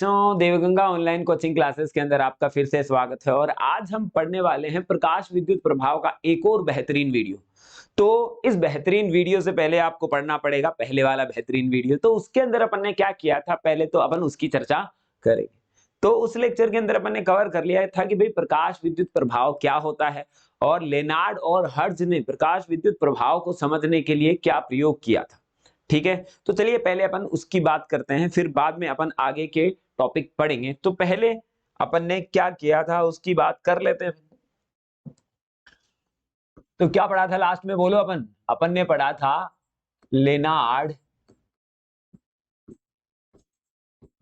बच्चों, Devganga online coaching classes के अंदर आपका फिर से स्वागत है। और आज हम पढ़ने वाले हैं प्रकाश विद्युत प्रभाव का एक और बेहतरीन वीडियो। तो इस बेहतरीन वीडियो से पहले आपको पढ़ना पड़ेगा पहले वाला बेहतरीन वीडियो। तो उसके अंदर अपन ने क्या किया था, पहले तो अपन उसकी चर्चा करेंगे। तो उस लेक्चर के अंदर अपन ने कवर कर लिया था कि भाई प्रकाश विद्युत प्रभाव क्या होता है और लेनार्ड और हर्ट्ज ने प्रकाश विद्युत प्रभाव को समझने के लिए क्या प्रयोग किया था। ठीक है, तो चलिए पहले अपन उसकी बात करते हैं, फिर बाद में अपन आगे के टॉपिक पढ़ेंगे। तो पहले अपन ने क्या किया था उसकी बात कर लेते हैं। तो क्या पढ़ा था लास्ट में, बोलो। अपन ने पढ़ा था लेनार्ड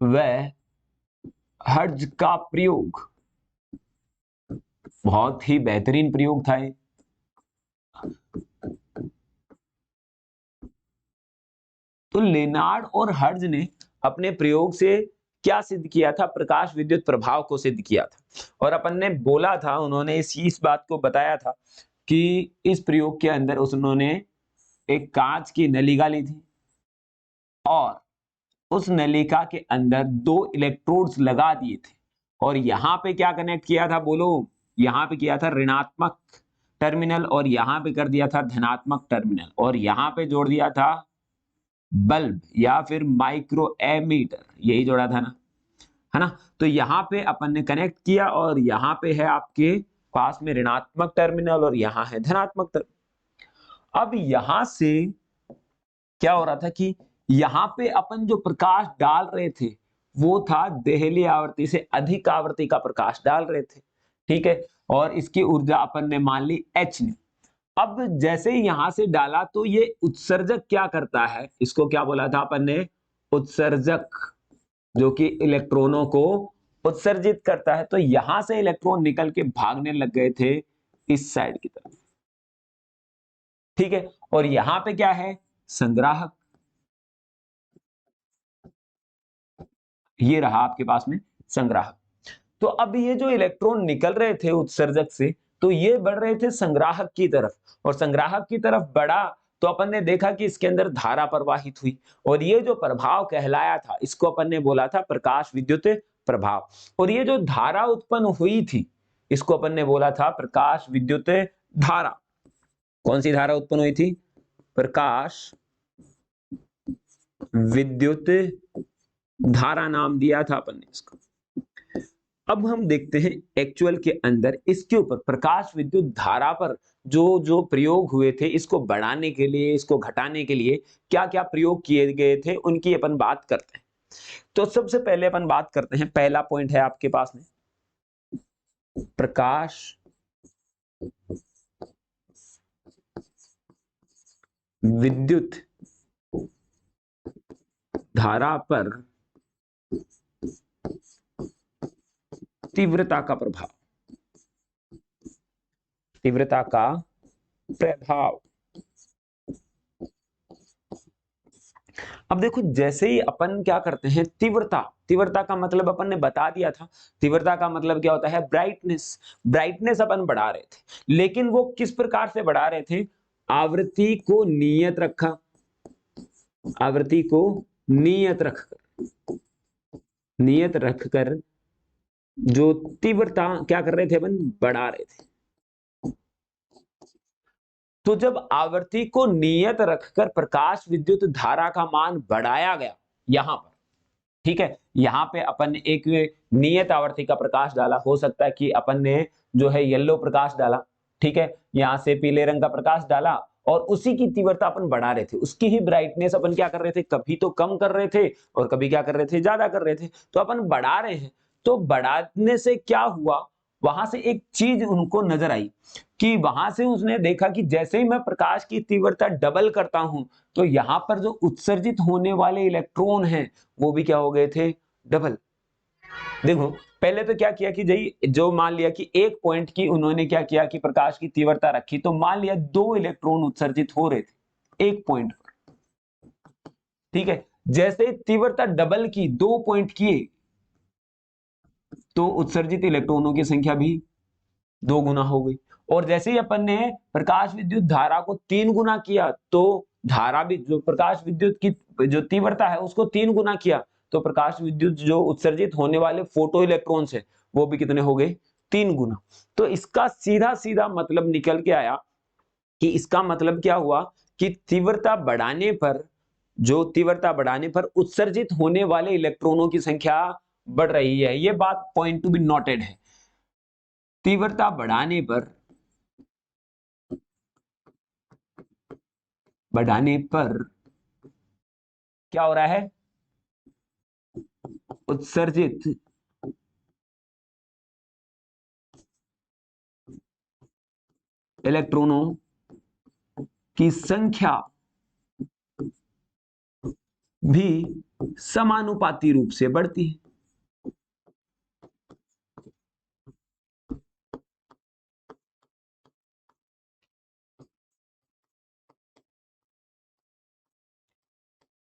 व हर्ट्ज का प्रयोग। बहुत ही बेहतरीन प्रयोग था ये। तो लेनार्ड और हर्ट्ज ने अपने प्रयोग से क्या सिद्ध किया था, प्रकाश विद्युत प्रभाव को सिद्ध किया था। और अपन ने बोला था, उन्होंने इस बात को बताया था कि इस प्रयोग के अंदर उन्होंने एक कांच की नलिका ली थी और उस नलिका के अंदर दो इलेक्ट्रोड्स लगा दिए थे और यहां पे क्या कनेक्ट किया था, बोलो। यहां पे किया था ऋणात्मक टर्मिनल और यहां पे कर दिया था धनात्मक टर्मिनल और यहां पे जोड़ दिया था बल्ब या फिर माइक्रो एमीटर, यही जोड़ा था ना, है ना। तो यहाँ पे अपन ने कनेक्ट किया और यहाँ पे है आपके पास में ऋणात्मक टर्मिनल और यहाँ है धनात्मक टर्मिनल। अब यहां से क्या हो रहा था कि यहाँ पे अपन जो प्रकाश डाल रहे थे वो था देहली आवृत्ति से अधिक आवृत्ति का प्रकाश डाल रहे थे। ठीक है, और इसकी ऊर्जा अपन ने मान ली h ने। अब जैसे ही यहां से डाला तो ये उत्सर्जक क्या करता है, इसको क्या बोला था अपन ने, उत्सर्जक, जो कि इलेक्ट्रॉनों को उत्सर्जित करता है। तो यहां से इलेक्ट्रॉन निकल के भागने लग गए थे इस साइड की तरफ। ठीक है, और यहां पे क्या है, संग्राहक। ये रहा आपके पास में संग्राहक। तो अब ये जो इलेक्ट्रॉन निकल रहे थे उत्सर्जक से, तो ये बढ़ रहे थे संग्राहक की तरफ और संग्राहक की तरफ बढ़ा तो अपन ने देखा कि इसके अंदर धारा प्रवाहित हुई और ये जो प्रभाव कहलाया था इसको अपन ने बोला था प्रकाश विद्युत प्रभाव। और ये जो धारा उत्पन्न हुई थी इसको अपन ने बोला था प्रकाश विद्युत धारा। कौन सी धारा उत्पन्न हुई थी, प्रकाश विद्युत धारा नाम दिया था अपन ने इसको। अब हम देखते हैं एक्चुअल के अंदर इसके ऊपर प्रकाश विद्युत धारा पर जो जो प्रयोग हुए थे, इसको बढ़ाने के लिए, इसको घटाने के लिए क्या क्या प्रयोग किए गए थे उनकी अपन बात करते हैं। तो सबसे पहले अपन बात करते हैं, पहला पॉइंट है आपके पास में प्रकाश विद्युत धारा पर तीव्रता का प्रभाव, तीव्रता का प्रभाव। अब देखो, जैसे ही अपन क्या करते हैं, तीव्रता, तीव्रता का मतलब अपन ने बता दिया था। तीव्रता का मतलब क्या होता है, ब्राइटनेस। ब्राइटनेस अपन बढ़ा रहे थे, लेकिन वो किस प्रकार से बढ़ा रहे थे, आवृत्ति को नियत रखा, आवृत्ति को नियत रखकर जो तीव्रता क्या कर रहे थे, अपन बढ़ा रहे थे। तो जब आवृत्ति को नियत रखकर प्रकाश विद्युत धारा का मान बढ़ाया गया यहां पर, ठीक है, यहां पे अपन ने एक नियत आवृत्ति का प्रकाश डाला, हो सकता है कि अपन ने जो है येलो प्रकाश डाला, ठीक है, यहां से पीले रंग का प्रकाश डाला और उसी की तीव्रता अपन बढ़ा रहे थे, उसकी ही ब्राइटनेस अपन क्या कर रहे थे, कभी तो कम कर रहे थे और कभी क्या कर रहे थे, ज्यादा कर रहे थे। तो अपन बढ़ा रहे हैं, तो बढ़ाने से क्या हुआ, वहां से एक चीज उनको नजर आई कि वहां से उसने देखा कि जैसे ही मैं प्रकाश की तीव्रता डबल करता हूं तो यहां पर जो उत्सर्जित होने वाले इलेक्ट्रॉन हैं वो भी क्या हो गए थे, डबल। देखो, पहले तो क्या किया कि जो मान लिया कि एक पॉइंट की उन्होंने क्या किया कि प्रकाश की तीव्रता रखी, तो मान लिया दो इलेक्ट्रॉन उत्सर्जित हो रहे थे एक पॉइंट पर, ठीक है। जैसे तीव्रता डबल की, दो पॉइंट किए, तो उत्सर्जित इलेक्ट्रॉनों की संख्या भी 2 गुना हो गई। और जैसे ही अपन ने प्रकाश विद्युत धारा को 3 गुना किया, तो धारा भी, जो प्रकाश विद्युत की जो तीव्रता है उसको 3 गुना किया, तो प्रकाश विद्युत जो उत्सर्जित होने वाले फोटो इलेक्ट्रॉन्स है वो भी कितने हो गए, 3 गुना। तो इसका सीधा सीधा मतलब निकल के आया कि इसका मतलब क्या हुआ कि तीव्रता बढ़ाने पर, जो तीव्रता बढ़ाने पर उत्सर्जित होने वाले इलेक्ट्रॉनों की संख्या बढ़ रही है। ये बात पॉइंट टू बी नोटेड है। तीव्रता बढ़ाने पर क्या हो रहा है, उत्सर्जित इलेक्ट्रॉनों की संख्या भी समानुपाती रूप से बढ़ती है।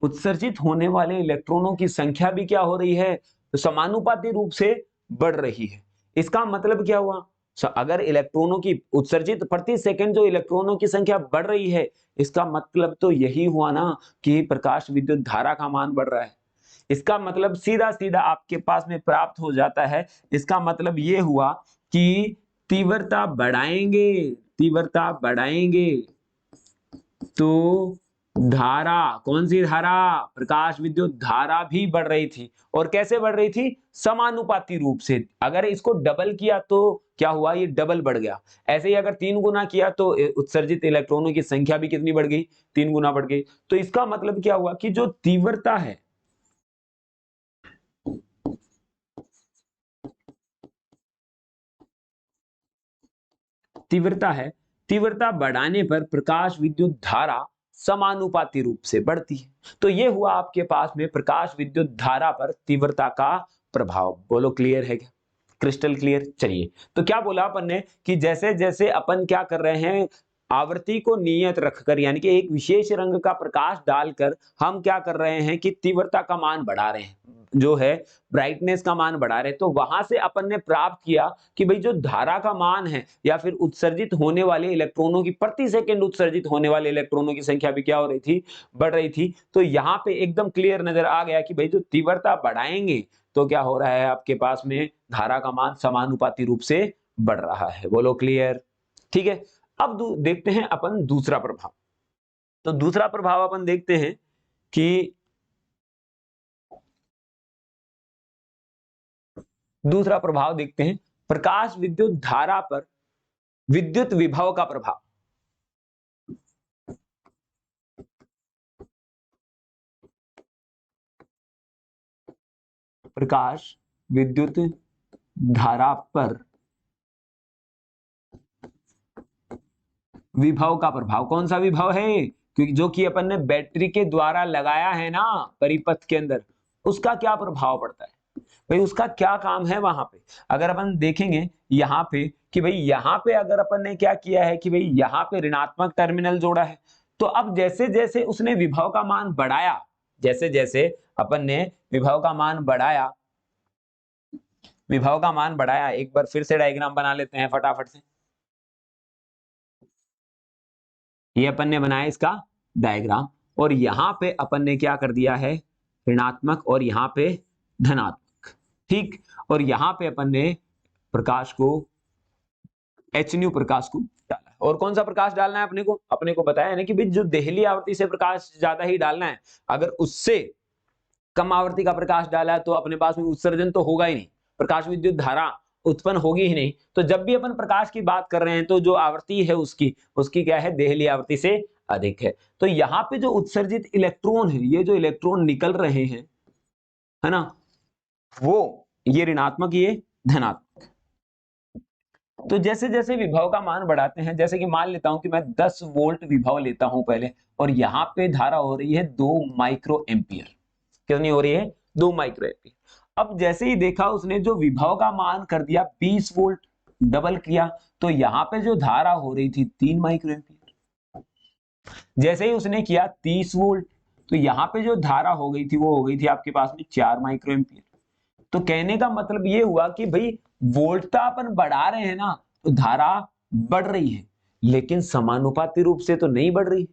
उत्सर्जित होने वाले इलेक्ट्रॉनों की संख्या भी क्या हो रही है, तो समानुपाती रूप से बढ़ रही है। इसका मतलब क्या हुआ, अगर इलेक्ट्रॉनों की उत्सर्जित प्रति सेकंड जो इलेक्ट्रॉनों की संख्या बढ़ रही है, इसका मतलब तो यही हुआ ना कि प्रकाश विद्युत धारा का मान बढ़ रहा है। इसका मतलब सीधा सीधा आपके पास में प्राप्त हो जाता है। इसका मतलब ये हुआ कि तीव्रता बढ़ाएंगे तो धारा, कौन सी धारा, प्रकाश विद्युत धारा भी बढ़ रही थी। और कैसे बढ़ रही थी, समानुपाती रूप से। अगर इसको डबल किया तो क्या हुआ, ये डबल बढ़ गया। ऐसे ही अगर 3 गुना किया तो उत्सर्जित इलेक्ट्रॉनों की संख्या भी कितनी बढ़ गई, 3 गुना बढ़ गई। तो इसका मतलब क्या हुआ कि जो तीव्रता बढ़ाने पर प्रकाश विद्युत धारा समानुपाती रूप से बढ़ती है। तो ये हुआ आपके पास में प्रकाश विद्युत धारा पर तीव्रता का प्रभाव। बोलो क्लियर है क्या, क्रिस्टल क्लियर। चलिए, तो क्या बोला अपन ने कि जैसे जैसे अपन क्या कर रहे हैं, आवृत्ति को नियत रखकर, यानी कि एक विशेष रंग का प्रकाश डालकर हम क्या कर रहे हैं कि तीव्रता का मान बढ़ा रहे हैं, जो है ब्राइटनेस का मान बढ़ा रहे हैं। तो वहां से अपन ने प्राप्त किया कि भाई जो धारा का मान है, या फिर उत्सर्जित होने वाले इलेक्ट्रॉनों की, प्रति सेकंड उत्सर्जित होने वाले इलेक्ट्रॉनों की संख्या भी क्या हो रही थी, बढ़ रही थी। तो यहाँ पे एकदम क्लियर नजर आ गया कि भाई जो तीव्रता बढ़ाएंगे तो क्या हो रहा है, आपके पास में धारा का मान समानुपाती रूप से बढ़ रहा है। बोलो क्लियर, ठीक है। अब देखते हैं अपन दूसरा प्रभाव। तो दूसरा प्रभाव अपन देखते हैं कि दूसरा प्रभाव देखते हैं, प्रकाश विद्युत धारा पर विद्युत विभव का प्रभाव। प्रकाश विद्युत धारा पर विभव का प्रभाव, कौन सा विभव है, क्योंकि जो कि अपन ने बैटरी के द्वारा लगाया है ना परिपथ के अंदर, उसका क्या प्रभाव पड़ता है भाई, उसका क्या काम है वहां पे। अगर अपन देखेंगे यहाँ पे कि भाई यहाँ पे अगर अपन ने क्या किया है कि भाई यहाँ पे ऋणात्मक टर्मिनल जोड़ा है, तो अब जैसे जैसे उसने विभव का मान बढ़ाया, जैसे जैसे अपन ने विभव का मान बढ़ाया, एक बार फिर से डायग्राम बना लेते हैं फटाफट से। ये अपन ने बनाया इसका डायग्राम, और यहां पे अपन ने क्या कर दिया है, ऋणात्मक और यहां पे धनात्मक, ठीक। और यहां पे अपन ने प्रकाश को, एच न्यू प्रकाश को डाला है। और कौन सा प्रकाश डालना है अपने को बताया है ना कि भाई जो देहली आवृत्ति से प्रकाश ज्यादा ही डालना है। अगर उससे कम आवृत्ति का प्रकाश डाला है तो अपने पास में उत्सर्जन तो होगा ही नहीं, प्रकाश विद्युत धारा उत्पन्न होगी ही नहीं। तो जब भी अपन प्रकाश की बात कर रहे हैं तो जो आवृत्ति है उसकी उसकी क्या है, देहली आवृत्ति से अधिक है। तो यहाँ पे जो उत्सर्जित इलेक्ट्रॉन है, ये जो इलेक्ट्रॉन निकल रहे हैं, है ना, वो ये ऋणात्मक, ये धनात्मक। तो जैसे जैसे विभव का मान बढ़ाते हैं, जैसे कि मान लेता हूं कि मैं 10 वोल्ट विभव लेता हूं पहले, और यहां पे धारा हो रही है 2 माइक्रो एम्पियर। कितनी हो रही है, 2 माइक्रो एम्पियर। अब जैसे ही देखा उसने जो विभव का मान कर दिया 20 वोल्ट, डबल किया, तो यहाँ पे जो धारा हो रही थी 3 माइक्रो एम्पियर। जैसे ही उसने किया 30 वोल्ट, तो यहाँ पे जो धारा हो गई थी वो हो गई थी आपके पास में 4 माइक्रो एम्पियर। तो कहने का मतलब ये हुआ कि भाई वोल्टता अपन बढ़ा रहे हैं ना, तो धारा बढ़ रही है, लेकिन समानुपाती रूप से तो नहीं बढ़ रही।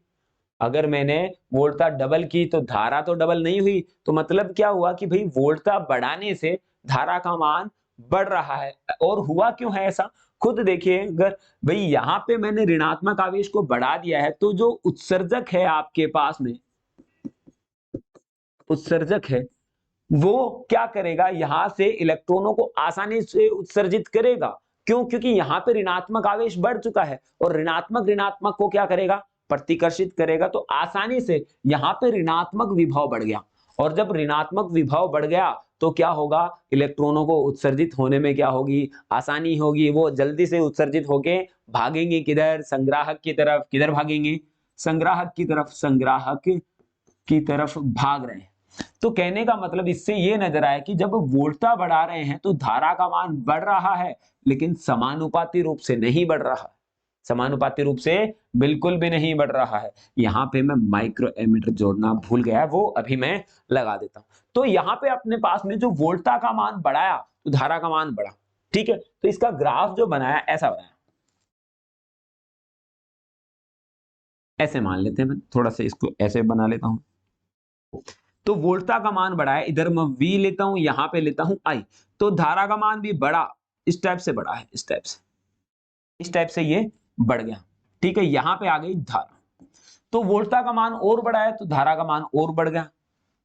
अगर मैंने वोल्टता डबल की तो धारा तो डबल नहीं हुई, तो मतलब क्या हुआ कि भाई वोल्टता बढ़ाने से धारा का मान बढ़ रहा है। और हुआ क्यों है ऐसा, खुद देखिए, अगर भाई यहाँ पे मैंने ऋणात्मक आवेश को बढ़ा दिया है, तो जो उत्सर्जक है आपके पास में, उत्सर्जक है, वो क्या करेगा, यहां से इलेक्ट्रॉनों को आसानी से उत्सर्जित करेगा। क्यों? क्योंकि यहां पे ऋणात्मक आवेश बढ़ चुका है, और ऋणात्मक ऋणात्मक को क्या करेगा, प्रतिकर्षित करेगा। तो आसानी से यहां पे ऋणात्मक विभव बढ़ गया, और जब ऋणात्मक विभव बढ़ गया तो क्या होगा, इलेक्ट्रॉनों को उत्सर्जित होने में क्या होगी, आसानी होगी। वो जल्दी से उत्सर्जित होके भागेंगे किधर, संग्राहक की तरफ। किधर भागेंगे, संग्राहक की तरफ, संग्राहक की तरफ भाग रहे हैं। तो कहने का मतलब इससे ये नजर आया कि जब वोल्टता बढ़ा रहे हैं तो धारा का मान बढ़ रहा है, लेकिन समानुपाती रूप से नहीं बढ़ रहा है, समानुपाती रूप से बिल्कुल भी नहीं बढ़ रहा है। यहां पे मैं माइक्रो एमीटर जोड़ना भूल गया, वो अभी मैं लगा देता हूं। तो यहां पे अपने पास में जो वोल्टता का मान बढ़ाया तो धारा का मान बढ़ा। ठीक है, तो इसका ग्राफ जो बनाया ऐसा बनाया, ऐसे मान लेते हैं। मैं थोड़ा सा इसको ऐसे बना लेता हूं। तो वोल्टता का मान बढ़ा है, इधर मैं V लेता हूं, यहां पे लेता हूं I। तो धारा का मान भी बढ़ा, इस टाइप से बढ़ा है, इस टाइप से, इस टाइप से ये बढ़ गया। ठीक है, यहां पे आ गई धारा। तो वोल्टता का मान और बढ़ा है तो धारा का मान और बढ़ गया,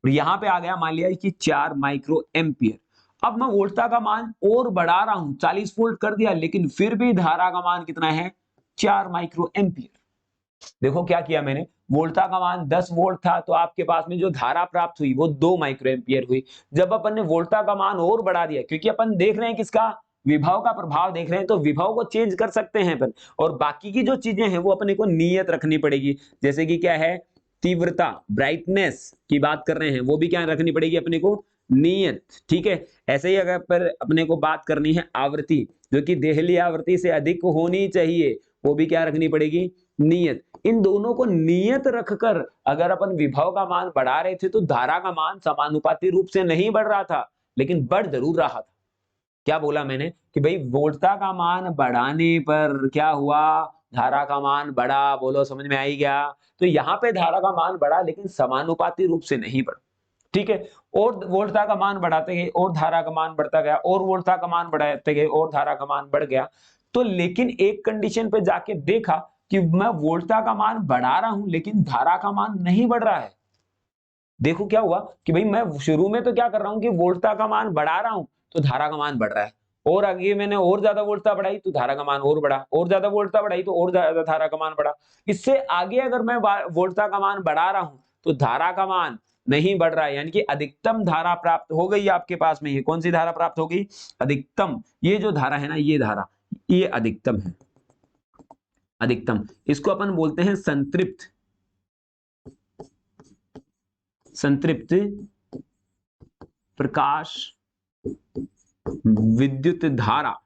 और यहां पे आ गया मान लिया कि 4 माइक्रो एम्पियर। अब मैं वोल्टता का मान और बढ़ा रहा हूं, 40 वोल्ट कर दिया, लेकिन फिर भी धारा का मान कितना है, 4 माइक्रो एम्पियर। देखो क्या किया मैंने, वोल्टता का मान 10 वोल्ट था, तो आपके पास में जो धारा प्राप्त हुई वो 2 माइक्रो एम्पियर हुई। जब अपन ने वोल्टता का मान और बढ़ा दिया, क्योंकि अपन देख रहे हैं किसका, विभव का प्रभाव देख रहे हैं, तो विभव को चेंज कर सकते हैं अपन, और बाकी की जो चीजें हैं वो अपने को नियत रखनी पड़ेगी। जैसे कि क्या है, तीव्रता, ब्राइटनेस की बात कर रहे हैं, वो भी क्या रखनी पड़ेगी अपने को, नियत। ठीक है, ऐसे ही अगर पर अपने को बात करनी है आवृत्ति, जो कि देहली आवृत्ति से अधिक होनी चाहिए, वो भी क्या रखनी पड़ेगी, नियत। इन दोनों को नियत रखकर अगर अपन विभव का मान बढ़ा रहे थे तो धारा का मान समानुपाती रूप से नहीं बढ़ रहा था, लेकिन बढ़ जरूर रहा था। क्या बोला मैंने कि भाई वोल्टता का मान बढ़ाने पर क्या हुआ, धारा का मान बढ़ा। बोलो समझ में आई क्या? तो यहाँ पे धारा का मान बढ़ा, लेकिन समानुपाती रूप से नहीं बढ़ा। ठीक है, और वोल्टता का मान बढ़ाते गए और धारा का मान बढ़ता गया, और वोल्टता का मान बढ़ाते गए और धारा का मान बढ़ गया। तो लेकिन एक कंडीशन पे जाके देखा कि मैं वोल्टता का मान बढ़ा रहा हूं, लेकिन धारा का मान नहीं बढ़ रहा है। देखो क्या हुआ कि भाई मैं शुरू में तो क्या कर रहा हूं कि वोल्टता का मान बढ़ा रहा हूं, तो धारा का मान बढ़ रहा है, और आगे मैंने और ज्यादा वोल्टता बढ़ाई तो धारा का मान और बढ़ा, और ज्यादा वोल्टता बढ़ाई तो और ज्यादा धारा का मान बढ़ा। इससे आगे अगर मैं वोल्टता का मान बढ़ा रहा हूं तो धारा का मान नहीं बढ़ रहा है, यानी कि अधिकतम धारा प्राप्त हो गई आपके पास में। ये कौन सी धारा प्राप्त होगी, अधिकतम। ये जो धारा है ना, ये धारा, ये अधिकतम है, अधिकतम। इसको अपन बोलते हैं संतृप्त, संतृप्त प्रकाश विद्युत धारा,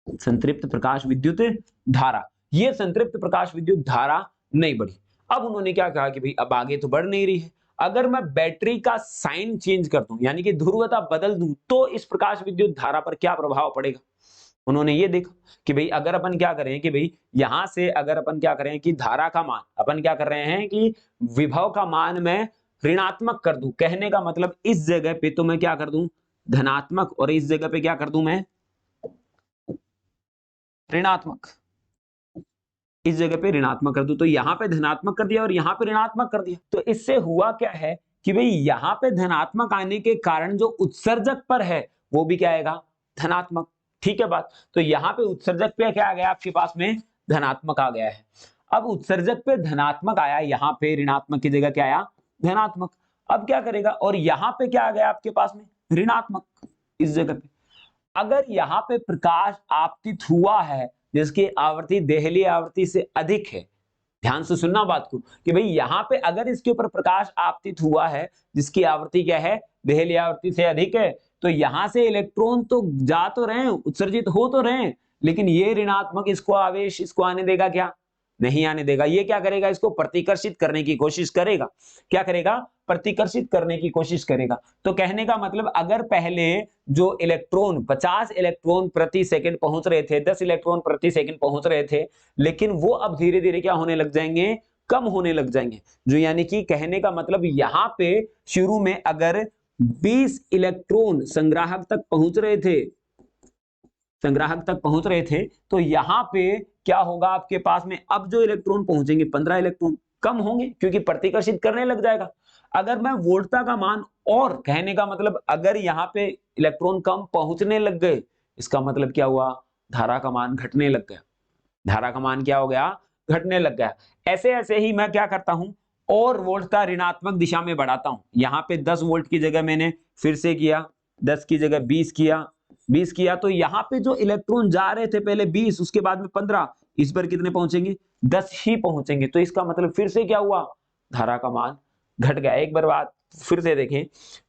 संतृप्त प्रकाश विद्युत धारा। ये संतृप्त प्रकाश विद्युत धारा नहीं बढ़ी। अब उन्होंने क्या कहा कि भाई अब आगे तो बढ़ नहीं रही है, अगर मैं बैटरी का साइन चेंज कर दूं, यानी कि ध्रुवता बदल दूं, तो इस प्रकाश विद्युत धारा पर क्या प्रभाव पड़ेगा। उन्होंने ये देखा कि भाई अगर अपन क्या करें कि भाई यहां से अगर अपन क्या करें कि धारा का मान अपन क्या कर रहे हैं कि विभव का मान मैं ऋणात्मक कर दूं। कहने का मतलब इस जगह पे तो मैं क्या कर दूं, धनात्मक, और इस जगह पे क्या कर दूं मैं, ऋणात्मक। इस जगह पे ऋणात्मक कर दूं, तो यहां पे धनात्मक कर दिया और यहां पे ऋणात्मक कर दिया। तो इससे हुआ क्या है कि भाई यहां पे धनात्मक आने के कारण जो उत्सर्जक पर है वो भी क्या आएगा, धनात्मक। ठीक है बात। तो यहाँ पे उत्सर्जक पे क्या आ गया आपके पास में, धनात्मक आ गया है। अब उत्सर्जक पे धनात्मक आया, यहाँ पे ऋणात्मक की जगह क्या आया, धनात्मक। अब क्या करेगा, और यहाँ पे क्या आ गया आपके पास में, ऋणात्मक, इस जगह पे। अगर यहाँ पे प्रकाश आपतित हुआ है जिसकी आवृत्ति देहली आवृत्ति से अधिक है, ध्यान से सुनना बात को, कि भाई यहाँ पे अगर इसके ऊपर प्रकाश आपतित हुआ है जिसकी आवृत्ति क्या है, देहली आवृत्ति से अधिक है, तो यहां से इलेक्ट्रॉन तो जा तो रहे हैं, उत्सर्जित हो तो रहे हैं, लेकिन ये ऋणात्मक इसको आवेश इसको आने देगा क्या, नहीं आने देगा। ये क्या करेगा, इसको प्रतिकर्षित करने की कोशिश करेगा। क्या करेगा, प्रतिकर्षित करने की कोशिश करेगा। तो कहने का मतलब अगर पहले जो इलेक्ट्रॉन 50 इलेक्ट्रॉन प्रति सेकंड पहुंच रहे थे, 10 इलेक्ट्रॉन प्रति सेकंड पहुंच रहे थे, लेकिन वो अब धीरे धीरे क्या होने लग जाएंगे, कम होने लग जाएंगे। जो यानी कि कहने का मतलब यहाँ पे शुरू में अगर 20 इलेक्ट्रॉन संग्राहक तक पहुंच रहे थे, तो यहाँ पे क्या होगा आपके पास में, अब जो इलेक्ट्रॉन पहुंचेंगे 15 इलेक्ट्रॉन कम होंगे, क्योंकि प्रतिकर्षित करने लग जाएगा। अगर मैं वोल्टता का मान, और कहने का मतलब अगर यहाँ पे इलेक्ट्रॉन कम पहुंचने लग गए, इसका मतलब क्या हुआ, धारा का मान घटने लग गया। धारा का मान क्या हो गया, घटने लग गया। ऐसे ऐसे ही मैं क्या करता हूं, और वोल्टता ऋणात्मक दिशा में बढ़ाता हूं। यहाँ पे 10 वोल्ट की जगह मैंने फिर से किया, 10 की जगह 20 किया, 20 किया, तो यहाँ पे जो इलेक्ट्रॉन जा रहे थे पहले 20, उसके बाद में 15, इस पर कितने पहुंचेंगे, 10 ही पहुंचेंगे। तो इसका मतलब फिर से क्या हुआ, धारा का मान घट गया। एक बार बात फिर से देखें,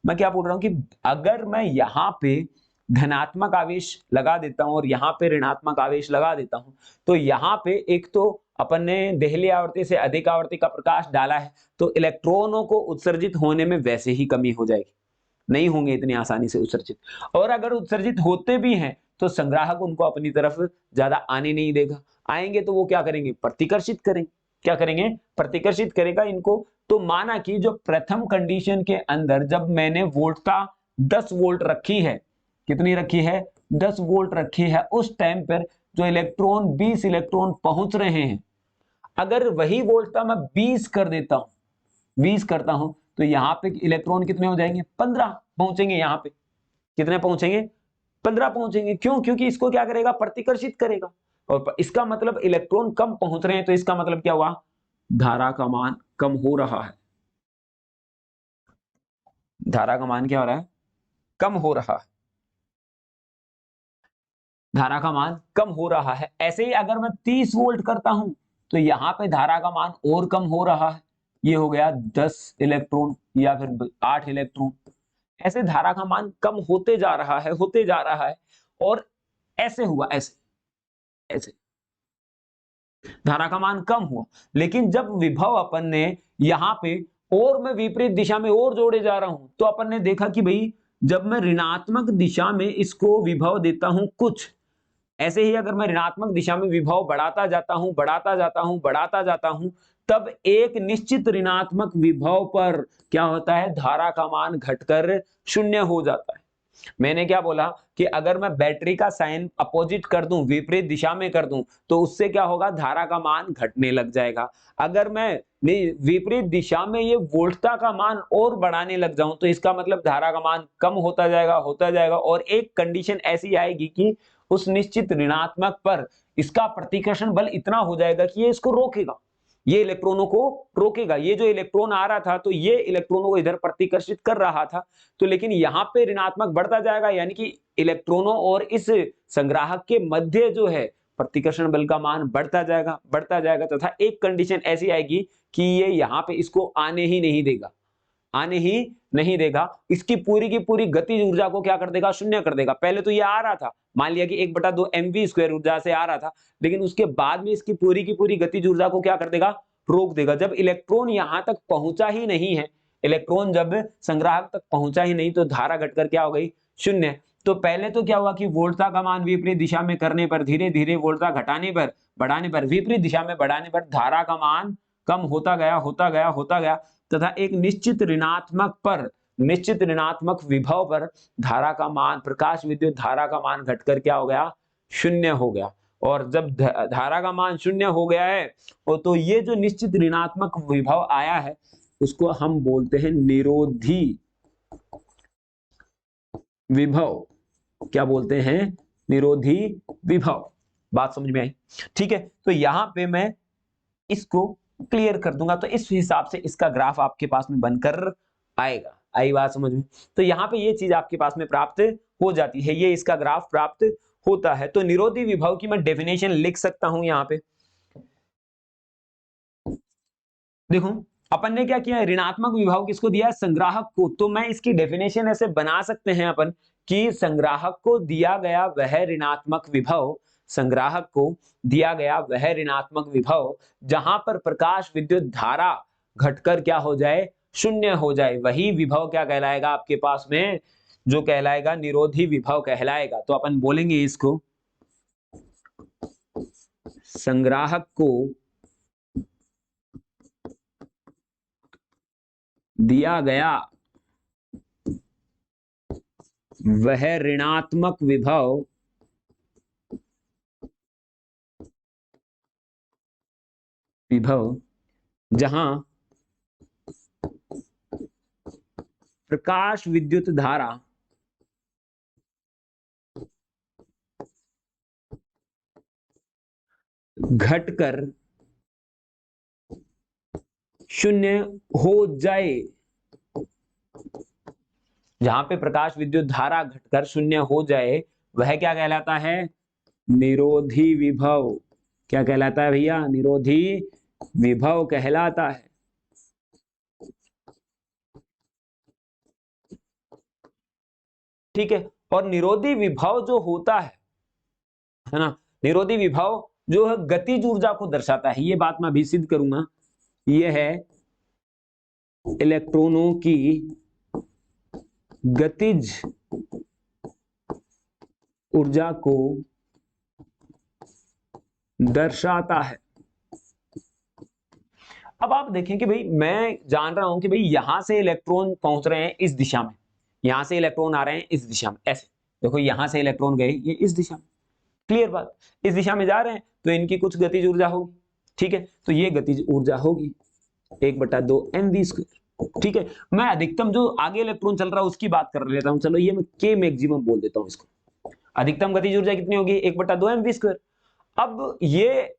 मैं क्या बोल रहा हूं कि अगर मैं यहाँ पे धनात्मक आवेश लगा देता हूं और यहाँ पे ऋणात्मक आवेश लगा देता हूं, तो यहाँ पे एक तो अपन ने देहली आवृत्ति से अधिक आवृत्ति का प्रकाश डाला है, तो इलेक्ट्रॉनों को उत्सर्जित होने में वैसे ही कमी हो जाएगी, नहीं होंगे इतनी आसानी से उत्सर्जित। और अगर उत्सर्जित होते भी हैं तो संग्राहक उनको अपनी तरफ ज्यादा आने नहीं देगा। आएंगे तो वो क्या करेंगे, प्रतिकर्षित करेंगे। क्या करेंगे, प्रतिकर्षित करेगा इनको। तो माना कि जो प्रथम कंडीशन के अंदर जब मैंने वोल्टता 10 वोल्ट रखी है, कितनी रखी है, 10 वोल्ट रखी है, उस टाइम पर जो इलेक्ट्रॉन 20 इलेक्ट्रॉन पहुंच रहे हैं, अगर वही वोल्टता मैं 20 कर देता हूं, 20 करता हूं, तो यहाँ पे इलेक्ट्रॉन कितने हो जाएंगे, 15 पहुंचेंगे। यहाँ पे कितने पहुंचेंगे, 15 पहुंचेंगे। क्यों, क्योंकि इसको क्या करेगा, प्रतिकर्षित करेगा। और इसका मतलब इलेक्ट्रॉन कम पहुंच रहे हैं, तो इसका मतलब क्या हुआ, धारा का मान कम हो रहा है। धारा का मान क्या हो रहा है, कम हो रहा है। धारा का मान कम हो रहा है। ऐसे ही अगर मैं 30 वोल्ट करता हूं, तो यहां पे धारा का मान और कम हो रहा है। ये हो गया 10 इलेक्ट्रॉन या फिर 8 इलेक्ट्रॉन। ऐसे धारा का मान कम होते जा रहा है, होते जा रहा है। और ऐसे हुआ, ऐसे ऐसे धारा का मान कम हुआ। लेकिन जब विभव अपन ने यहां पे, और मैं विपरीत दिशा में और जोड़े जा रहा हूं, तो अपन ने देखा कि भाई जब मैं ऋणात्मक दिशा में इसको विभव देता हूं कुछ, ऐसे ही अगर मैं ऋणात्मक दिशा में विभव बढ़ाता जाता हूं, बढ़ाता जाता हूं, बढ़ाता जाता हूं, तब एक निश्चित ऋणात्मक विभव पर क्या होता है, धारा का मान घटकर शून्य हो जाता है। मैंने क्या बोला कि अगर मैं बैटरी का साइन अपोजिट कर दूं, विपरीत दिशा में कर दूं, तो उससे क्या होगा, धारा का मान घटने लग जाएगा। अगर मैं विपरीत दिशा में ये वोल्टता का मान और बढ़ाने लग जाऊं, तो इसका मतलब धारा का मान कम होता जाएगा, होता जाएगा। और एक कंडीशन ऐसी आएगी कि उस निश्चित ऋणात्मक पर इसका प्रतिकर्षण बल इतना हो जाएगा कि ये इसको रोकेगा, ये इलेक्ट्रॉनों को रोकेगा। ये जो इलेक्ट्रॉन आ रहा था, तो ये इलेक्ट्रॉनों को इधर प्रतिकर्षित कर रहा था, तो लेकिन यहाँ पे ऋणात्मक बढ़ता जाएगा, यानी कि इलेक्ट्रॉनों और इस संग्राहक के मध्य जो है प्रतिकर्षण बल का मान बढ़ता जाएगा, बढ़ता जाएगा। तथा एक कंडीशन ऐसी आएगी कि ये यहाँ पे इसको आने ही नहीं देगा, आने ही नहीं देगा। इसकी पूरी की पूरी गतिज ऊर्जा को क्या कर देगा, शून्य कर देगा। पहले तो ये आ रहा था, मान लिया कि 1/2 mv² ऊर्जा से आ रहा था, लेकिन उसके बाद में इसकी पूरी की पूरी गतिज ऊर्जा को क्या कर देगा, रोक देगा। जब इलेक्ट्रॉन यहां तक पहुंचा ही नहीं है, इलेक्ट्रॉन जब संग्राहक तक पहुंचा ही नहीं, तो धारा घटकर क्या हो गई, शून्य। तो पहले तो क्या हुआ कि वोल्टता का मान विपरीत दिशा में करने पर, धीरे धीरे वोल्टता घटाने पर, बढ़ाने पर, विपरीत दिशा में बढ़ाने पर धारा का मान कम होता गया, होता गया, होता गया, तथा एक निश्चित ऋणात्मक पर, निश्चित ऋणात्मक विभव पर धारा का मान, प्रकाश विद्युत धारा का मान घटकर क्या हो गया, शून्य हो गया। और जब धारा का मान शून्य हो गया है, तो ये जो निश्चित ऋणात्मक विभव आया है, उसको हम बोलते हैं निरोधी विभव। क्या बोलते हैं, निरोधी विभव। बात समझ में आई, ठीक है। तो यहां पे मैं इसको क्लियर कर दूंगा, तो इस हिसाब से इसका ग्राफ आपके पास में बनकर आएगा। आई बात समझ में। तो यहाँ पे ये चीज आपके पास में प्राप्त हो जाती है, ये इसका ग्राफ प्राप्त होता है। तो निरोधी विभव की मैं डेफिनेशन लिख सकता हूं यहाँ पे। देखो अपन ने क्या किया है, ऋणात्मक विभव किसको दिया है, संग्राहक को। तो मैं इसकी डेफिनेशन ऐसे बना सकते हैं अपन कि संग्राहक को दिया गया वह ऋणात्मक विभव, संग्राहक को दिया गया वह ऋणात्मक विभव जहां पर प्रकाश विद्युत धारा घटकर क्या हो जाए, शून्य हो जाए, वही विभव क्या कहलाएगा आपके पास में, जो कहलाएगा निरोधी विभव कहलाएगा। तो अपन बोलेंगे इसको, संग्राहक को दिया गया वह ऋणात्मक विभव जहां प्रकाश विद्युत धारा घटकर शून्य हो जाए, जहां पे प्रकाश विद्युत धारा घटकर शून्य हो जाए वह क्या कहलाता है? निरोधी विभव। क्या कहलाता है भैया? निरोधी विभव कहलाता है। ठीक है। और निरोधी विभव जो होता है ना, निरोधी विभव जो है गतिज ऊर्जा को दर्शाता है। ये बात मैं भी सिद्ध करूंगा। यह है इलेक्ट्रॉनों की गतिज ऊर्जा को दर्शाता है। अब आप देखें कि भाई मैं जान रहा हूं कि भाई यहां से इलेक्ट्रॉन पहुंच रहे हैं इस दिशा में, यहां से इलेक्ट्रॉन आ रहे हैं इस दिशा में, ऐसे देखो यहां से इलेक्ट्रॉन गए ये इस दिशा में, क्लियर बात, इस दिशा में जा रहे हैं तो इनकी कुछ गतिज ऊर्जा होगी। ठीक है, तो ये गतिज ऊर्जा होगी 1/2 mv²। ठीक है, मैं अधिकतम जो आगे इलेक्ट्रॉन चल रहा है उसकी बात कर लेता हूं। चलो ये मैं के मैक्सिमम बोल देता हूं इसको। अधिकतम गतिज ऊर्जा कितनी होगी? 1/2 mv²। अब ये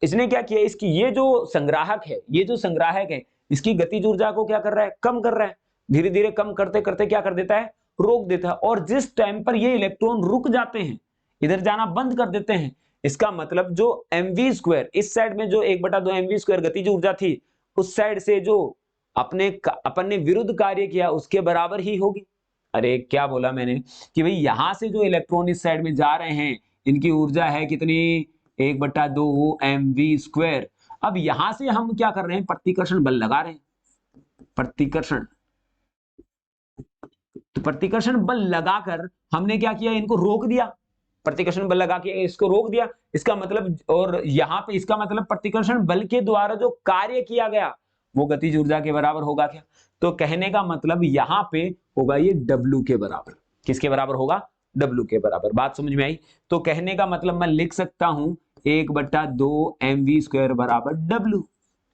इसने क्या किया, इसकी ये जो संग्राहक है, ये जो संग्राहक है इसकी गतिज ऊर्जा को क्या कर रहा है? कम कर रहा है। धीरे धीरे कम करते करते क्या कर देता है? रोक देता है। और जिस टाइम पर ये इलेक्ट्रॉन रुक जाते हैं, इधर जाना बंद कर देते हैं, इसका मतलब जो mv², इस साइड में जो 1/2 mv² गतिज ऊर्जा थी, उस साइड से जो अपन ने विरुद्ध कार्य किया उसके बराबर ही होगी। अरे क्या बोला मैंने कि भाई यहां से जो इलेक्ट्रॉन इस साइड में जा रहे हैं इनकी ऊर्जा है कितनी? 1/2 mv²। अब यहां से हम क्या कर रहे हैं? प्रतिकर्षण बल लगा रहे हैं। प्रतिकर्षण, तो प्रतिकर्षण बल लगाकर हमने क्या किया? इनको रोक दिया। प्रतिकर्षण बल लगा के इसको रोक दिया। इसका मतलब, और यहां पे इसका मतलब प्रतिकर्षण बल के द्वारा जो कार्य किया गया वो गतिज ऊर्जा के बराबर होगा क्या? तो कहने का मतलब यहां पे होगा ये W के बराबर। किसके बराबर होगा? W के बराबर। बात समझ में आई? तो कहने का मतलब मैं लिख सकता हूं 1/2 mv² बराबर W।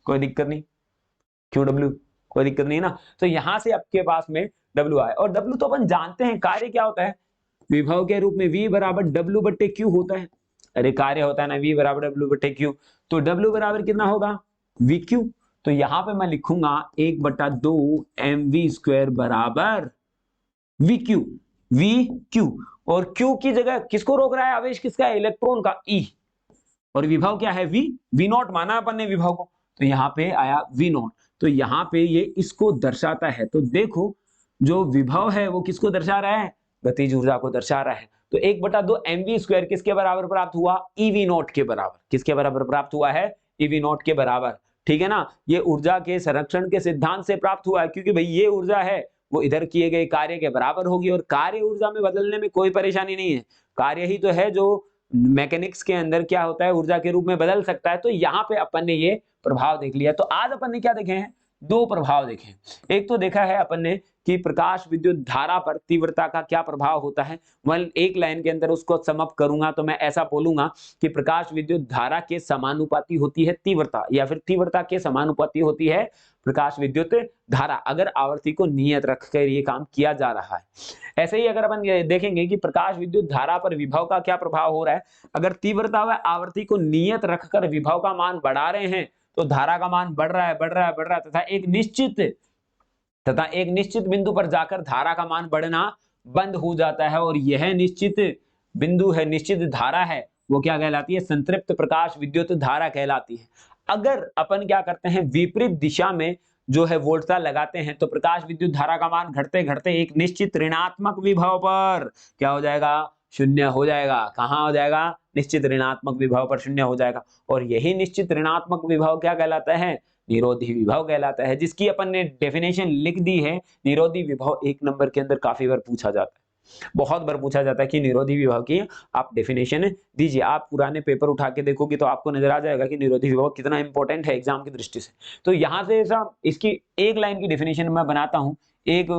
कोई दिक्कत नहीं। क्यों W? कोई दिक्कत नहीं ना। तो यहां से आपके पास में W आए, और W तो अपन जानते हैं कार्य क्या होता है, विभव के रूप में V बराबर W/Q होता है। अरे कार्य होता है ना V बराबर W/Q, तो W बराबर कितना होगा? VQ। तो यहां पे मैं लिखूंगा 1/2 mv² बराबर VQ। VQ, और Q की जगह किसको रोक रहा है? आवेश किसका है? इलेक्ट्रॉन का, E। और विभव क्या है? V। V0 माना अपन ने विभव को, तो यहाँ पे आया V0। तो यहाँ पे ये इसको दर्शाता है। तो देखो जो विभव है वो किसको दर्शा रहा है? गतिज ऊर्जा को दर्शा रहा है। तो 1/2 mv² किसके बराबर प्राप्त हुआ? eV0 के बराबर। किसके बराबर प्राप्त हुआ है? eV0 के बराबर। ठीक है ना। ये ऊर्जा के संरक्षण के सिद्धांत से प्राप्त हुआ है, क्योंकि भाई ये ऊर्जा है वो इधर किए गए कार्य के बराबर होगी, और कार्य ऊर्जा में बदलने में कोई परेशानी नहीं है। कार्य ही तो है जो मैकेनिक्स के अंदर क्या होता है, ऊर्जा के रूप में बदल सकता है। तो यहाँ पे अपन ने ये प्रभाव देख लिया। तो आज अपन ने क्या देखे हैं? 2 प्रभाव देखे हैं। एक तो देखा है अपन ने कि प्रकाश विद्युत धारा पर तीव्रता का क्या प्रभाव होता है। मैं एक लाइन के अंदर उसको समअप करूंगा तो मैं ऐसा बोलूंगा कि प्रकाश विद्युत धारा के समानुपाती होती है तीव्रता, या फिर तीव्रता के समानुपाती होती है प्रकाश विद्युत धारा, अगर आवर्ती को नियत रखकर ये काम किया जा रहा है। ऐसे ही अगर अपन देखेंगे कि प्रकाश विद्युत धारा पर विभव का क्या प्रभाव हो रहा है, अगर तीव्रता व आवर्ती को नियत रखकर विभव का मान बढ़ा रहे हैं तो धारा का मान बढ़ रहा है, बढ़ रहा है, बढ़ रहा है, तथा एक निश्चित बिंदु पर जाकर धारा का मान बढ़ना बंद हो जाता है। और यह निश्चित बिंदु है, निश्चित धारा है, वो क्या कहलाती है? संतृप्त प्रकाश विद्युत धारा कहलाती है। अगर अपन क्या करते हैं, विपरीत दिशा में जो है वोल्टता लगाते हैं, तो प्रकाश विद्युत धारा का मान घटते घटते एक निश्चित ऋणात्मक विभव पर क्या हो जाएगा? शून्य हो जाएगा। कहां हो जाएगा? निश्चित ऋणात्मक विभव पर शून्य हो जाएगा। और यही निश्चित ऋणात्मक विभव क्या कहलाता है? निरोधी विभव कहलाता है, जिसकी अपन ने डेफिनेशन लिख दी है। निरोधी विभव 1 नंबर के अंदर काफी बार पूछा जाता है। बहुत बार पूछा जाता है कि निरोधी विभव की आप डेफिनेशन दीजिए। आप पुराने पेपर उठा के देखोगे तो आपको नजर आ जाएगा कि निरोधी विभव कितना इंपॉर्टेंट है एग्जाम की दृष्टि से। तो यहाँ से ऐसा इसकी एक लाइन की डेफिनेशन मैं बनाता हूँ एक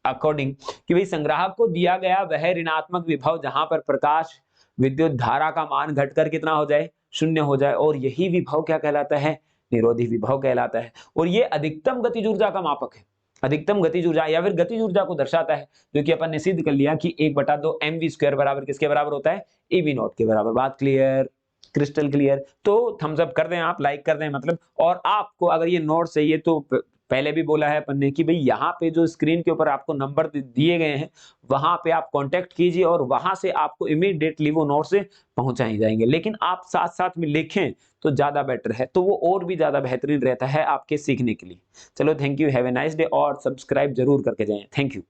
अकॉर्डिंग कि भाई संग्राहक को दिया गया वह ऋणात्मक विभव जहां पर प्रकाश विद्युत धारा का मान घटकर कितना हो जाए, शून्य हो जाए, और यही विभव क्या कहलाता है, निरोधी विभव कहलाता है। और ये अधिकतम गतिज ऊर्जा का मापक है, अधिकतम गतिज ऊर्जा या फिर गतिज ऊर्जा को दर्शाता है, जो कि अपन ने सिद्ध कर लिया कि 1/2 mv² बराबर किसके बराबर होता है, ev0 के बराबर। बात क्लियर, क्रिस्टल क्लियर। तो थम्स अप कर दें आप, लाइक कर दें मतलब। और आपको अगर ये नोट चाहिए तो पहले भी बोला है अपन ने कि भाई यहाँ पे जो स्क्रीन के ऊपर आपको नंबर दिए गए हैं वहां पे आप कांटेक्ट कीजिए और वहां से आपको इमीडिएटली वो नोट से पहुंचाई जाएंगे। लेकिन आप साथ साथ में लिखें तो ज्यादा बेटर है, तो वो और भी ज्यादा बेहतरीन रहता है आपके सीखने के लिए। चलो thank you, have a nice day, और सब्सक्राइब जरूर करके जाएं। Thank you.